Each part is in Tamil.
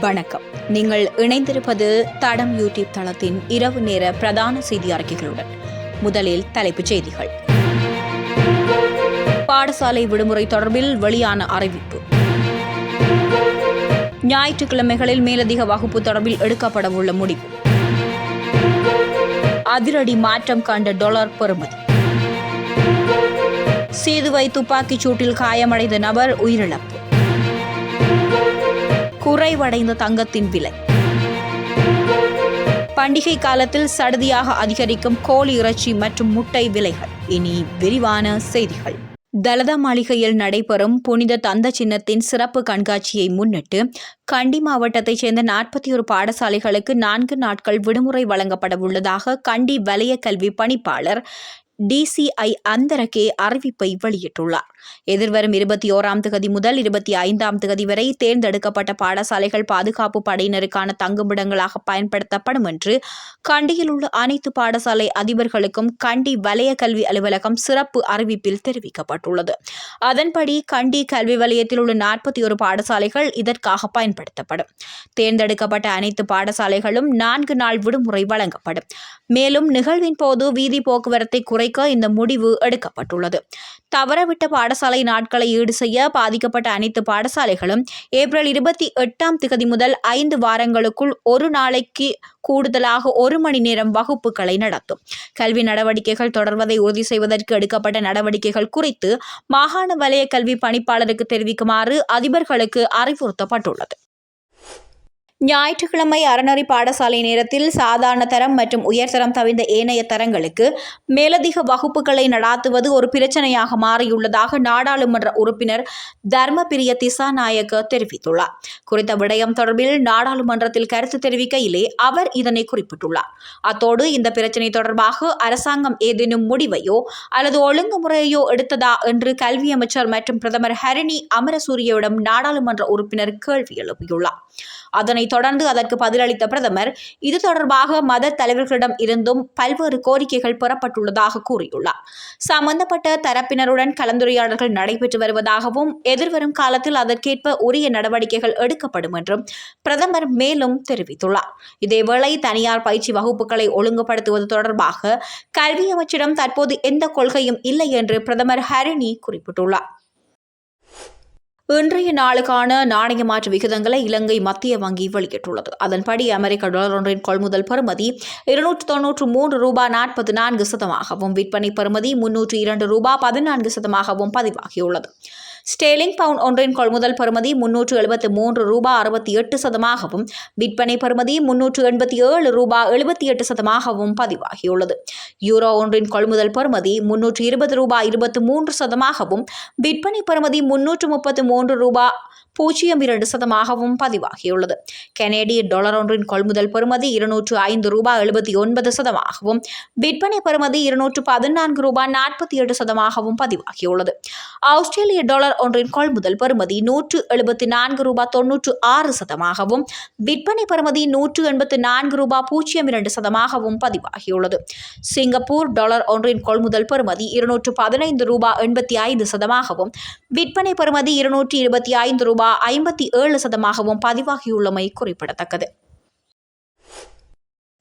வணக்கம். நீங்கள் இணைந்திருப்பது தடம் யூடியூப் தளத்தின் இரவு நேர பிரதான செய்தி அறிக்கைகளுடன். முதலில் தலைப்புச் செய்திகள். பாடசாலை விடுமுறை தொடர்பில் வெளியான அறிவிப்பு. ஞாயிற்றுக்கிழமைகளில் மேலதிக வகுப்பு தொடர்பில் எடுக்கப்படவுள்ள முடிவு. அதிரடி மாற்றம் கண்ட டாலர் பெறுமதி. சீதுவை துப்பாக்கிச் சூட்டில் காயமடைந்த நபர் உயிரிழப்பு. குறைவடைந்த தங்கத்தின் விலை. பண்டிகை காலத்தில் சடுதியாக அதிகரிக்கும் கோழி இறைச்சி மற்றும் முட்டை விலைகள். இனி விரிவான செய்திகள். தலதா மாளிகையில் நடைபெறும் புனித தந்த சின்னத்தின் சிறப்பு கண்காட்சியை முன்னிட்டு கண்டி மாவட்டத்தைச் சேர்ந்த 41 பாடசாலைகளுக்கு 4 நாட்கள் விடுமுறை வழங்கப்பட உள்ளதாக கண்டி வலய கல்வி பணிப்பாளர் DCI அந்தரகே அறிவிப்பை வெளியிட்டுள்ளார். எதிர்வரும் 21ஆம் தேதி முதல் 25ஆம் தேதி வரை தேர்ந்தெடுக்கப்பட்ட பாடசாலைகள் பாதுகாப்பு படையினருக்கான தங்குமிடங்களாக பயன்படுத்தப்படும் என்று கண்டியில் உள்ள அனைத்து பாடசாலை அதிபர்களுக்கும் கண்டி வலய கல்வி அலுவலகம் சிறப்பு அறிவிப்பில் தெரிவிக்கப்பட்டுள்ளது. அதன்படி கண்டி கல்வி வலயத்தில் உள்ள 41 பாடசாலைகள் இதற்காக பயன்படுத்தப்படும். தேர்ந்தெடுக்கப்பட்ட அனைத்து பாடசாலைகளும் 4 நாள் விடுமுறை வழங்கப்படும். மேலும் நிகழ்வின் போது வீதி போக்குவரத்தை குறைக்க இந்த முடிவு எடுக்கப்பட்டுள்ளது. தவறவிட்ட பாடசாலை நாட்களை ஈடு செய்ய பாதிக்கப்பட்ட அனைத்து பாடசாலைகளும் ஏப்ரல் 28ஆம் தேதி முதல் 5 வாரங்களுக்குள் ஒரு நாளைக்கு கூடுதலாக 1 மணி நேரம் வகுப்புகளை நடத்தும். கல்வி நடவடிக்கைகள் தொடர்வதை உறுதி செய்வதற்கு எடுக்கப்பட்ட நடவடிக்கைகள் குறித்து மாகாண வலய கல்வி பணிப்பாளருக்கு தெரிவிக்குமாறு அதிபர்களுக்கு அறிவுறுத்தப்பட்டுள்ளது. ஞாயிற்றுக்கிழமை அறநெறி பாடசாலை நேரத்தில் சாதாரண தரம் மற்றும் உயர்தரம் தவிர்ந்த ஏனைய தரங்களுக்கு மேலதிக வகுப்புகளை நடாத்துவது ஒரு பிரச்சனையாக மாறியுள்ளதாக நாடாளுமன்ற உறுப்பினர் தர்மபிரிய திசாநாயக்க தெரிவித்துள்ளார். குறித்த விடயம் தொடர்பில் நாடாளுமன்றத்தில் கருத்து தெரிவிக்கையிலே அவர் இதனை குறிப்பிட்டுள்ளார். அத்தோடு இந்த பிரச்சினை தொடர்பாக அரசாங்கம் ஏதேனும் முடிவையோ அல்லது ஒழுங்குமுறையோ எடுத்ததா என்று கல்வி அமைச்சர் மற்றும் பிரதமர் ஹரிணி அமரசூரியவிடம் நாடாளுமன்ற உறுப்பினர் கேள்வி எழுப்பியுள்ளார். அதனைத் தொடர்ந்து அதற்கு பதிலளித்த பிரதமர் இது தொடர்பாக மத தலைவர்களிடம் இருந்தும் பல்வேறு கோரிக்கைகள் பெறப்பட்டுள்ளதாக கூறியுள்ளார். சம்பந்தப்பட்ட தரப்பினருடன் கலந்துரையாடல்கள் நடைபெற்று வருவதாகவும் எதிர்வரும் காலத்தில் அதற்கேற்ப உரிய நடவடிக்கைகள் எடுக்கப்படும் என்றும் பிரதமர் மேலும் தெரிவித்துள்ளார். இதேவேளை தனியார் பயிற்சி வகுப்புகளை ஒழுங்குபடுத்துவது தொடர்பாக கல்வி அமைச்சிடம் தற்போது எந்த கொள்கையும் இல்லை என்று பிரதமர் ஹரிணி குறிப்பிட்டுள்ளார். இன்றைய நாளுக்கான நாணய மாற்று விகிதங்களை இலங்கை மத்திய வங்கி வெளியிட்டுள்ளது. அதன்படி அமெரிக்க டாலர் ஒன்றின் கொள்முதல் பெறுமதி $293.44, விற்பனை பெறுமதி $302.14 பதிவாகியுள்ளது. ஸ்டேலிங் பவுண்ட் ஒன்றின் கொள்முதல் பெறுமதி $373.68, விற்பனை பெறுமதி $387.78 பதிவாகியுள்ளது. யூரோ ஒன்றின் கொள்முதல் பெறுமதி $320.23, விற்பனை பெறுமதி $333.02 பதிவாகியுள்ளது. கனேடிய டாலர் ஒன்றின் கொள்முதல் பெறுமதி $205.79, விற்பனை பெறுமதி $214.47 பதிவாகியுள்ளது. ஆஸ்திரேலிய டாலர் ஒன்றின் கொள்முதல் பெறுமதி $174.96, விற்பனை பெறுமதி $184.02 பதிவாகியுள்ளது. சிங்கப்பூர் டாலர் ஒன்றின் கொள்முதல் பெறுமதி $215.85, விற்பனை பெறுமதி $225.57 பதிவாகியுள்ளமை குறிப்பிடத்தக்கது.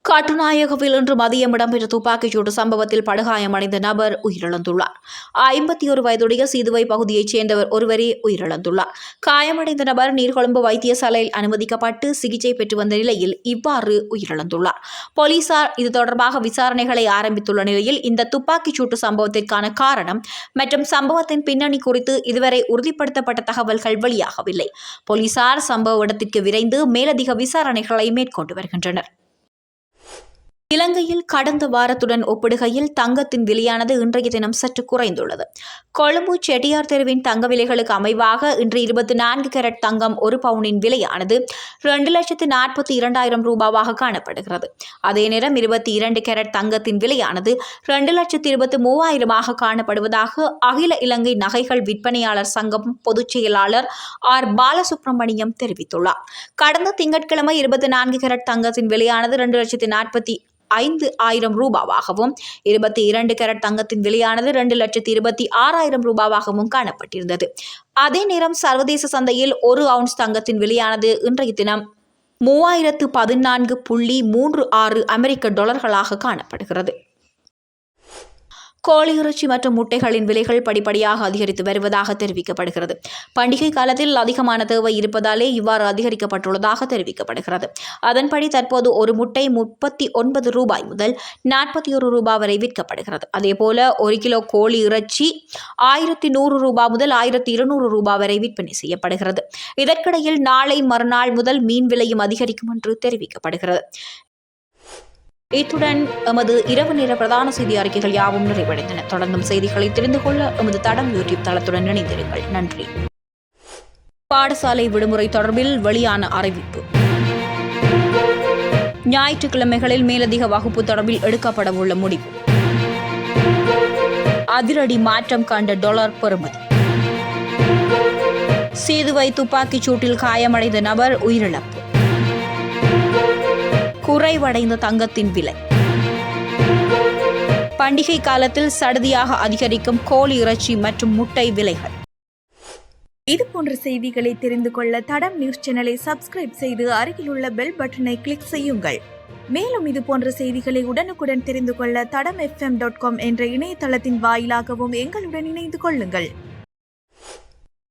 கட்டுநாயகவில் இன்று மதியம் இடம்பெற்ற துப்பாக்கிச்சூடு சம்பவத்தில் படுகாயமடைந்த நபர் உயிரிழந்துள்ளார். 51 வயதுடைய சீதுவை பகுதியைச் சேர்ந்தவர் ஒருவரே உயிரிழந்துள்ளார். காயமடைந்த நபர் நீர்கொழும்பு வைத்தியசாலையில் அனுமதிக்கப்பட்டு சிகிச்சை பெற்று வந்த நிலையில் இவ்வாறு உயிரிழந்துள்ளார். போலீசார் இது தொடர்பாக விசாரணைகளை ஆரம்பித்துள்ள நிலையில் இந்த துப்பாக்கிச்சூட்டு சம்பவத்திற்கான காரணம் மற்றும் சம்பவத்தின் பின்னணி குறித்து இதுவரை உறுதிப்படுத்தப்பட்ட தகவல்கள் வெளியாகவில்லை. போலீசார் சம்பவ இடத்திற்கு விரைந்து மேலதிக விசாரணைகளை மேற்கொண்டு வருகின்றனர். இலங்கையில் கடந்த வாரத்துடன் ஒப்பிடுகையில் தங்கத்தின் விலையானது இன்றைய தினம் சற்று குறைந்துள்ளது. கொழும்பு செட்டியார் தெருவின் தங்க விலைகளுக்கு அமைவாக இன்று 24 கேரட் தங்கம் ஒரு பவுனின் விலையானது $2,42,000 காணப்படுகிறது. அதே நேரம் 22 கேரட் தங்கத்தின் விலையானது $2,23,000 காணப்படுவதாக அகில இலங்கை நகைகள் விற்பனையாளர் சங்கம் பொதுச் செயலாளர் ஆர் பாலசுப்ரமணியம் தெரிவித்துள்ளார். கடந்த திங்கட்கிழமை 24 கேரட் தங்கத்தின் விலையானது $2,45,000 22 கேரட் தங்கத்தின் விலையானது $2,26,000 காணப்பட்டிருந்தது. அதே நேரம் சர்வதேச சந்தையில் 1 அவுன்ஸ் தங்கத்தின் விலையானது இன்றைய தினம் $3014.36 அமெரிக்க டாலர்களாக காணப்படுகிறது. கோழி இறைச்சி மற்றும் முட்டைகளின் விலைகள் படிப்படியாக அதிகரித்து வருவதாக தெரிவிக்கப்படுகிறது. பண்டிகை காலத்தில் அதிகமான தேவை இருப்பதாலே இவ்வாறு அதிகரிக்கப்பட்டுள்ளதாக தெரிவிக்கப்படுகிறது. அதன்படி தற்போது ஒரு முட்டை $39 முதல் $41 வரை விற்கப்படுகிறது. அதேபோல 1 கிலோ கோழி இறைச்சி $1100 முதல் $1200 வரை விற்பனை செய்யப்படுகிறது. இதற்கிடையில் நாளை மறுநாள் முதல் மீன் விலையும் அதிகரிக்கும் என்று தெரிவிக்கப்படுகிறது. இத்துடன் எமது இரவு நேர பிரதான செய்தி அறிக்கைகள் யாவும் நிறைவடைந்தன. தொடர்ந்தும் செய்திகளை தெரிந்து கொள்ள எமது தடம் யூடியூப் தளத்துடன் இணைந்திருங்கள். நன்றி. பாடசாலை விடுமுறை தொடர்பில் வெளியான அறிவிப்பு. ஞாயிற்றுக்கிழமைகளில் மேலதிக வகுப்பு தொடர்பில் எடுக்கப்படவுள்ள முடிவு. அதிரடி மாற்றம் கண்ட டாலர் பெறுமதி. சேதுவை துப்பாக்கிச் சூட்டில் காயமடைந்த நபர் உயிரிழப்பு. குறைவடைந்த தங்கத்தின் விலை. பண்டிகை காலத்தில் சடுதியாக அதிகரிக்கும் கோழி இறைச்சி மற்றும் முட்டை விலைகள். இதுபோன்ற செய்திகளை தெரிந்து கொள்ள தடம் நியூஸ் சேனலை சப்ஸ்கிரைப் செய்து அருகிலுள்ள பெல் பட்டனை கிளிக் செய்யுங்கள். மேலும் இதுபோன்ற செய்திகளை உடனுக்குடன் தெரிந்து கொள்ள தடம் fm.com என்ற இணையதளத்தின் வாயிலாகவும் எங்களுடன் இணைந்து கொள்ளுங்கள்.